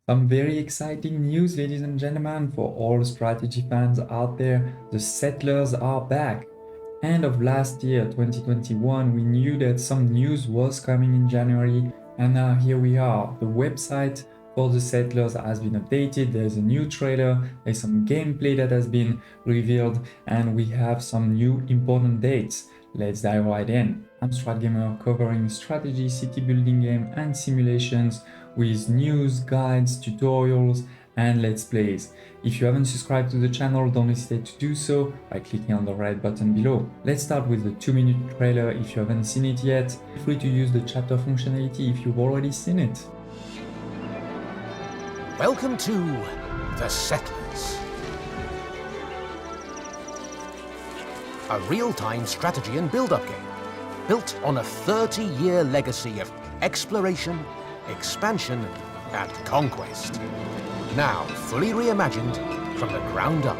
Some very exciting news, ladies and gentlemen, for all strategy fans out there. The Settlers are back. End of last year, 2021, we knew that some news was coming in January, and now here we are. The website for the Settlers has been updated, there's a new trailer, there's some gameplay that has been revealed, and we have some new important dates. Let's dive right in. I'm StratGamer, covering strategy, city building game and simulations with news, guides, tutorials and let's plays. If you haven't subscribed to the channel, don't hesitate to do so by clicking on the red button below. Let's start with the 2-minute trailer. If you haven't seen it yet, feel free to use the chapter functionality if you've already seen it. Welcome to The Settlers. A real-time strategy and build-up game built on a 30-year legacy of exploration, expansion and conquest. Now fully reimagined from the ground up.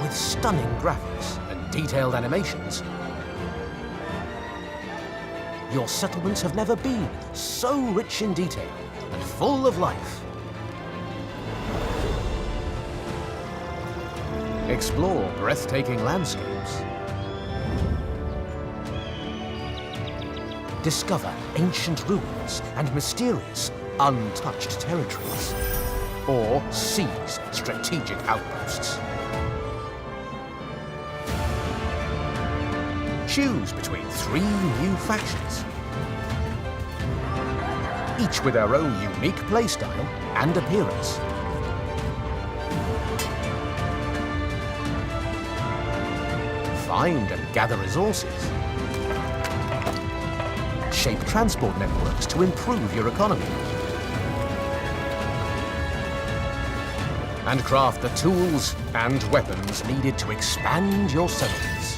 With stunning graphics and detailed animations, your settlements have never been so rich in detail and full of life. Explore breathtaking landscapes. Discover ancient ruins and mysterious, untouched territories. Or seize strategic outposts. Choose between 3 new factions, each with their own unique playstyle and appearance. Find and gather resources. Shape transport networks to improve your economy. And craft the tools and weapons needed to expand your settlements.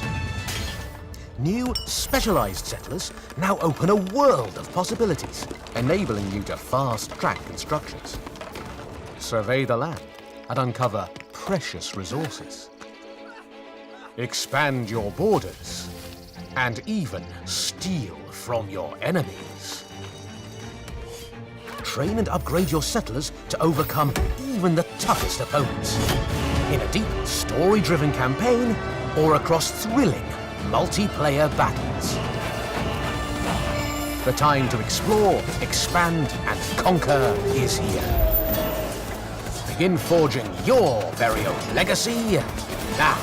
New specialized settlers now open a world of possibilities, enabling you to fast-track constructions. Survey the land and uncover precious resources. Expand your borders, and even steal from your enemies. Train and upgrade your settlers to overcome even the toughest opponents in a deep, story-driven campaign or across thrilling multiplayer battles. The time to explore, expand, and conquer is here. Begin forging your very own legacy now.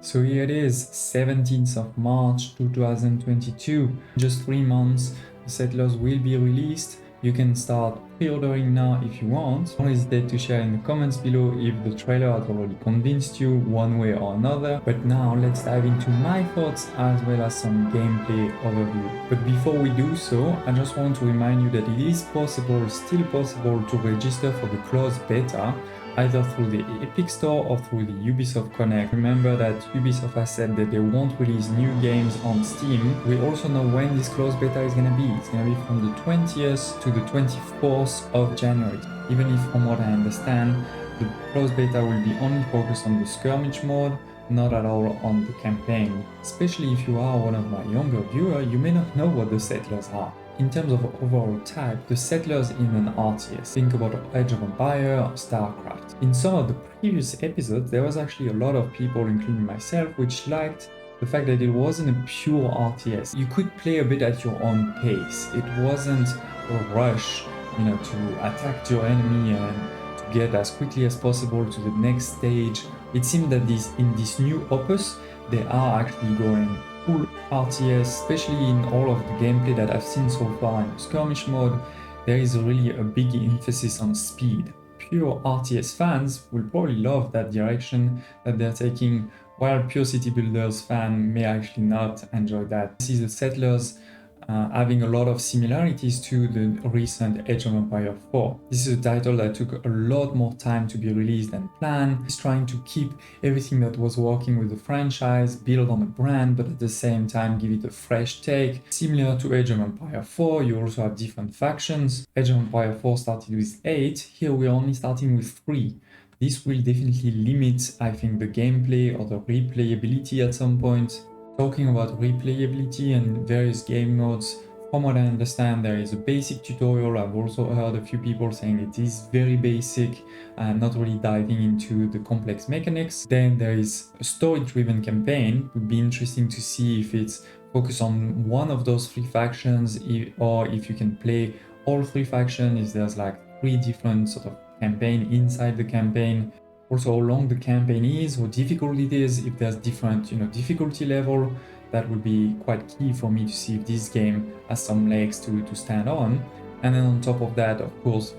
So here it is, 17th of March 2022. In just 3 months, the Settlers will be released. You can start pre-ordering now if you want. Don't hesitate to share in the comments below if the trailer has already convinced you one way or another. But now let's dive into my thoughts as well as some gameplay overview. But before we do so, I just want to remind you that it is possible, still possible, to register for the closed beta, either through the Epic Store or through the Ubisoft Connect. Remember that Ubisoft has said that they won't release new games on Steam. We also know when this closed beta is gonna be. It's gonna be from the 20th to the 24th of January. Even if, from what I understand, the closed beta will be only focused on the skirmish mode, not at all on the campaign. Especially if you are one of my younger viewers, you may not know what the Settlers are. In terms of overall type, the Settlers in an RTS. Think about Age of Empire or StarCraft. In some of the previous episodes, there was actually a lot of people, including myself, which liked the fact that it wasn't a pure RTS. You could play a bit at your own pace. It wasn't a rush, to attack your enemy and to get as quickly as possible to the next stage. It seemed that in this new opus, they are actually going full RTS, especially in all of the gameplay that I've seen so far in the skirmish mode. There is really a big emphasis on speed. Pure RTS fans will probably love that direction that they're taking, while pure city builders fan may actually not enjoy that. This is the Settlers having a lot of similarities to the recent Age of Empire 4. This is a title that took a lot more time to be released than planned. It's trying to keep everything that was working with the franchise, build on a brand, but at the same time give it a fresh take. Similar to Age of Empire 4, you also have different factions. Age of Empire 4 started with 8, here we're only starting with 3. This will definitely limit, I think, the gameplay or the replayability at some point. Talking about replayability and various game modes, From what I understand, there is a basic tutorial. I've also heard a few people saying it is very basic and not really diving into the complex mechanics. Then there is a story-driven campaign. It would be interesting to see if it's focused on one of those 3 factions, or if you can play all 3 factions, if there's like 3 different sort of campaign inside the campaign. Also how long the campaign is, what difficult it is, if there's different, difficulty level. That would be quite key for me to see if this game has some legs to stand on. And then on top of that, of course,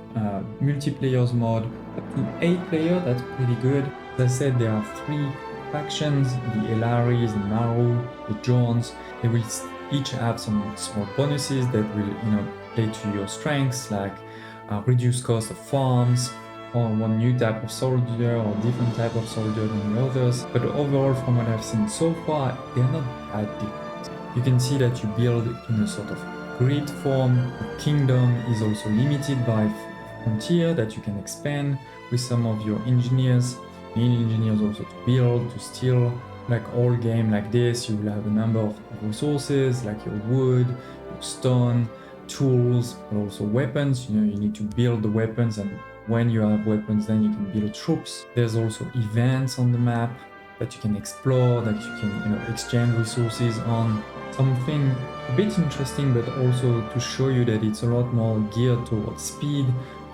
multiplayer's mode up to 8 player, that's pretty good. As I said, there are 3 factions, the Elaris, the Maru, the Jones. They will each have some small bonuses that will, play to your strengths, like reduced cost of farms, or one new type of soldier or different type of soldier than the others. But overall, from what I've seen so far, they're not that different. You can see that you build in a sort of grid form. The kingdom is also limited by frontier that you can expand with some of your engineers. You need engineers also to build, to steal. Like all game like this, you will have a number of resources like your wood, your stone, tools, but also weapons. You need to build the weapons, and when you have weapons, then you can build troops. There's also events on the map that you can explore, that you can exchange resources on. Something a bit interesting, but also to show you that it's a lot more geared towards speed,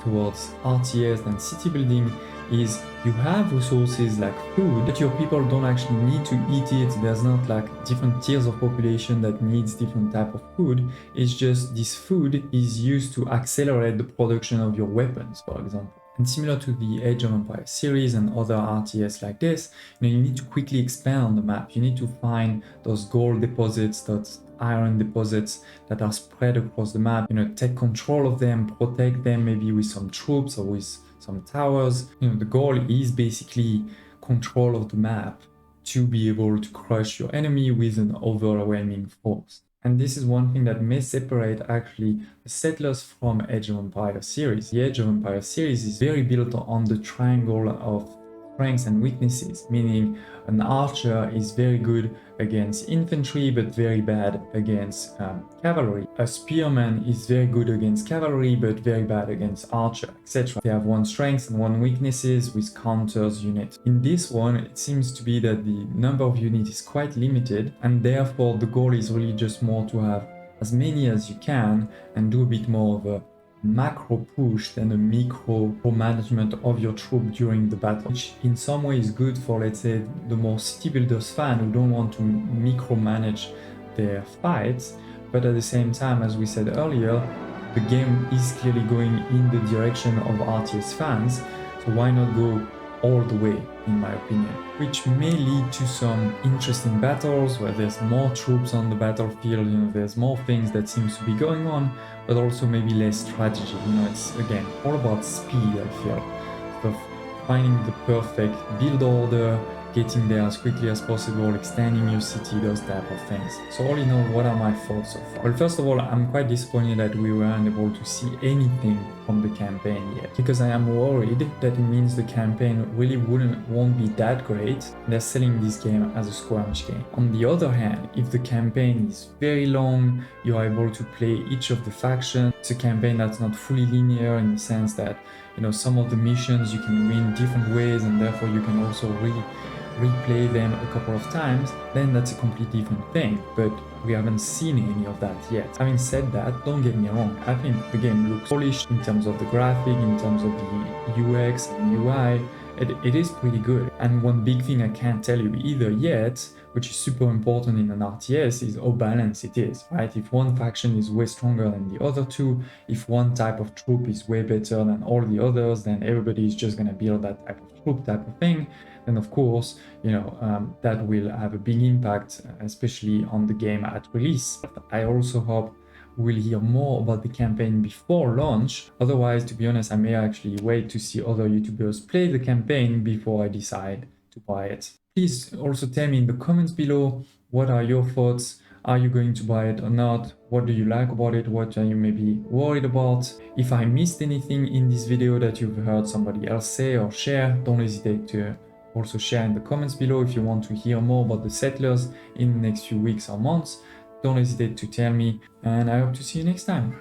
towards RTS than city building, is you have resources like food, but your people don't actually need to eat it. There's not like different tiers of population that needs different type of food. It's just this food is used to accelerate the production of your weapons, for example. And similar to the Age of Empires series and other RTS like this, you need to quickly expand on the map. You need to find those gold deposits, those iron deposits that are spread across the map. Take control of them, protect them, maybe with some troops or with some towers. The goal is basically control of the map to be able to crush your enemy with an overwhelming force. And this is one thing that may separate actually the Settlers from Age of Empires series. The Age of Empires series is very built on the triangle of strengths and weaknesses, meaning an archer is very good against infantry but very bad against cavalry. A spearman is very good against cavalry but very bad against archer, etc. They have one strength and one weaknesses with counters unit. In this one, it seems to be that the number of units is quite limited, and therefore the goal is really just more to have as many as you can and do a bit more of a macro push than a micro management of your troop during the battle, which in some way is good for, let's say, the more city builders fan who don't want to micromanage their fights. But at the same time, as we said earlier, the game is clearly going in the direction of RTS fans, so why not go all the way, in my opinion, which may lead to some interesting battles where there's more troops on the battlefield. There's more things that seems to be going on, but also maybe less strategy. It's again all about speed. I feel sort of finding the perfect build order, getting there as quickly as possible, extending your city, those type of things. So all in all, what are my thoughts so far? Well, first of all, I'm quite disappointed that we weren't able to see anything from the campaign yet, because I am worried that it means the campaign really won't be that great. They're selling this game as a skirmish game. On the other hand, if the campaign is very long, you are able to play each of the factions. It's a campaign that's not fully linear in the sense that some of the missions you can win different ways, and therefore you can also replay them a couple of times, then that's a completely different thing. But we haven't seen any of that yet. Having said that, don't get me wrong, I think the game looks polished in terms of the graphic, in terms of the UX and UI. It is pretty good. And one big thing I can't tell you either yet, which is super important in an RTS, is how balanced it is, right? If one faction is way stronger than the other two, if one type of troop is way better than all the others, then everybody is just gonna build that type of troop type of thing. Then of course, that will have a big impact, especially on the game at release. I also hope we'll hear more about the campaign before launch. Otherwise, to be honest, I may actually wait to see other YouTubers play the campaign before I decide to buy it. Please also tell me in the comments below, what are your thoughts? Are you going to buy it or not? What do you like about it? What are you maybe worried about? If I missed anything in this video that you've heard somebody else say or share, don't hesitate to also share in the comments below if you want to hear more about the Settlers in the next few weeks or months. don't hesitate to tell me, and I hope to see you next time.